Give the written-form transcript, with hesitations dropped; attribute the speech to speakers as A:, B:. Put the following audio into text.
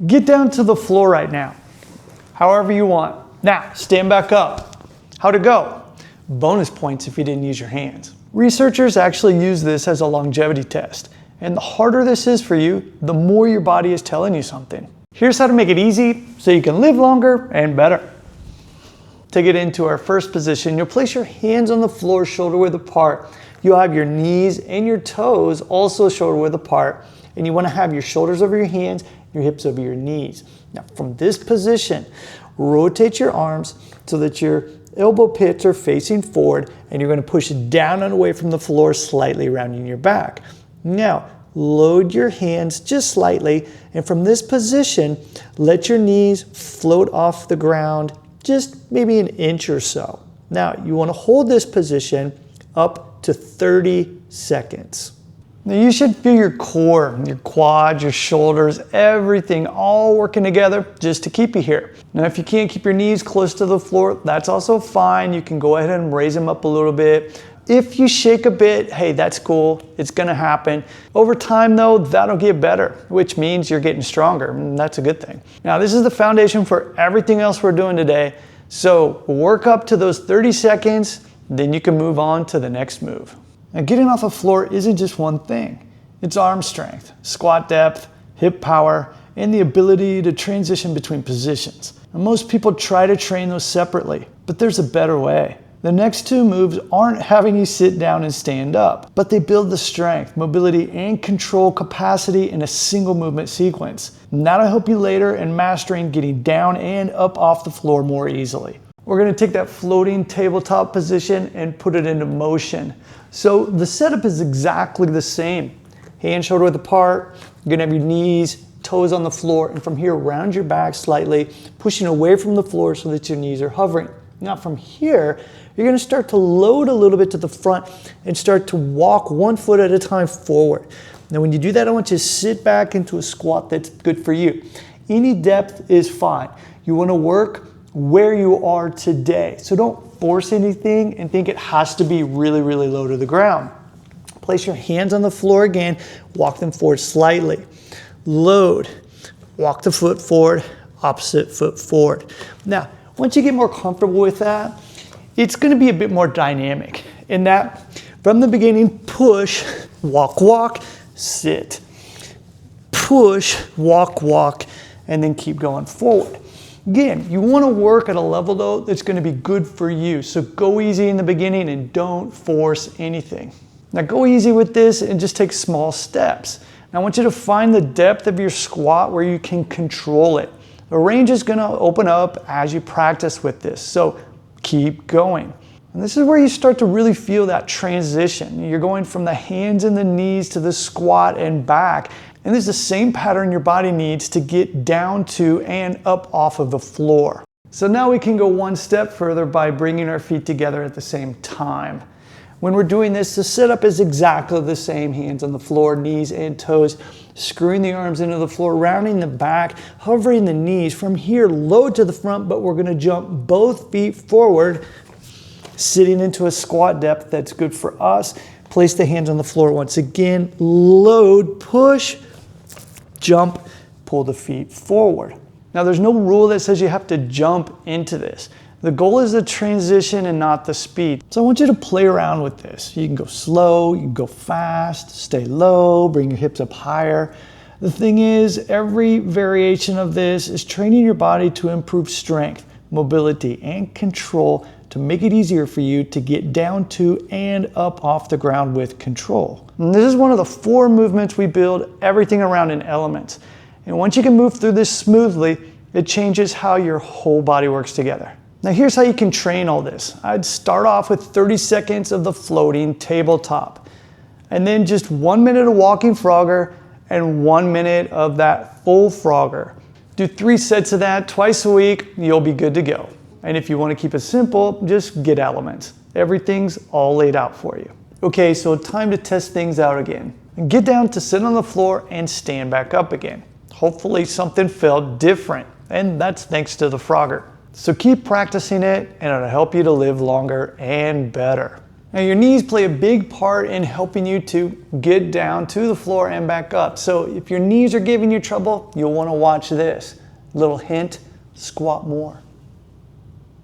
A: Get down to the floor right now, however you want. Now, stand back up. How'd it go? Bonus points if you didn't use your hands. Researchers actually use this as a longevity test. And the harder this is for you, the more your body is telling you something. Here's how to make it easy so you can live longer and better. To get into our first position, you'll place your hands on the floor shoulder width apart. You'll have your knees and your toes also shoulder width apart. And you want to have your shoulders over your hands, your hips over your knees. Now from this position, rotate your arms so that your elbow pits are facing forward, and you're going to push down and away from the floor, slightly rounding your back. Now, load your hands just slightly, and from this position, let your knees float off the ground just maybe an inch or so. Now, you want to hold this position up to 30 seconds. Now, you should feel your core, your quads, your shoulders, everything all working together just to keep you here. Now, if you can't keep your knees close to the floor, that's also fine. You can go ahead and raise them up a little bit. If you shake a bit, hey, that's cool. It's gonna happen. Over time though, that'll get better, which means you're getting stronger, and that's a good thing. Now, this is the foundation for everything else we're doing today. So work up to those 30 seconds, then you can move on to the next move. Now, getting off the floor isn't just one thing. It's arm strength, squat depth, hip power, and the ability to transition between positions. And most people try to train those separately, but there's a better way. The next two moves aren't having you sit down and stand up, but they build the strength, mobility, and control capacity in a single movement sequence. And that'll help you later in mastering getting down and up off the floor more easily. We're gonna take that floating tabletop position and put it into motion. So the setup is exactly the same. Hands shoulder width apart, you're gonna have your knees, toes on the floor, and from here round your back slightly, pushing away from the floor so that your knees are hovering. Now from here, you're gonna start to load a little bit to the front and start to walk one foot at a time forward. Now when you do that, I want you to sit back into a squat that's good for you. Any depth is fine. You wanna work where you are today. So don't force anything and think it has to be really, really low to the ground. Place your hands on the floor again, walk them forward slightly. Load, walk the foot forward, opposite foot forward. Now, once you get more comfortable with that, it's gonna be a bit more dynamic in that from the beginning, push, walk, walk, sit. Push, walk, walk, and then keep going forward. Again, you wanna work at a level though that's gonna be good for you. So go easy in the beginning and don't force anything. Now go easy with this and just take small steps. Now I want you to find the depth of your squat where you can control it. The range is gonna open up as you practice with this, so keep going. And this is where you start to really feel that transition. You're going from the hands and the knees to the squat and back. And this is the same pattern your body needs to get down to and up off of the floor. So now we can go one step further by bringing our feet together at the same time. When we're doing this, the setup is exactly the same. Hands on the floor, knees and toes, screwing the arms into the floor, rounding the back, hovering the knees. From here, load to the front, but we're gonna jump both feet forward, sitting into a squat depth that's good for us. Place the hands on the floor once again, load, push, jump, pull the feet forward. Now there's no rule that says you have to jump into this. The goal is the transition and not the speed. So I want you to play around with this. You can go slow, you can go fast, stay low, bring your hips up higher. The thing is, every variation of this is training your body to improve strength, mobility, and control to make it easier for you to get down to and up off the ground with control. And this is one of the 4 movements we build everything around in elements. And once you can move through this smoothly, it changes how your whole body works together. Now here's how you can train all this. I'd start off with 30 seconds of the floating tabletop, and then just 1 minute of walking frogger and 1 minute of that full frogger. Do 3 sets of that twice a week, you'll be good to go. And if you want to keep it simple, just get elements. Everything's all laid out for you. Okay, so time to test things out again. Get down to sit on the floor and stand back up again. Hopefully something felt different, and that's thanks to the frogger. So keep practicing it, and it'll help you to live longer and better. Now your knees play a big part in helping you to get down to the floor and back up. So if your knees are giving you trouble, you'll want to watch this. Little hint, squat more.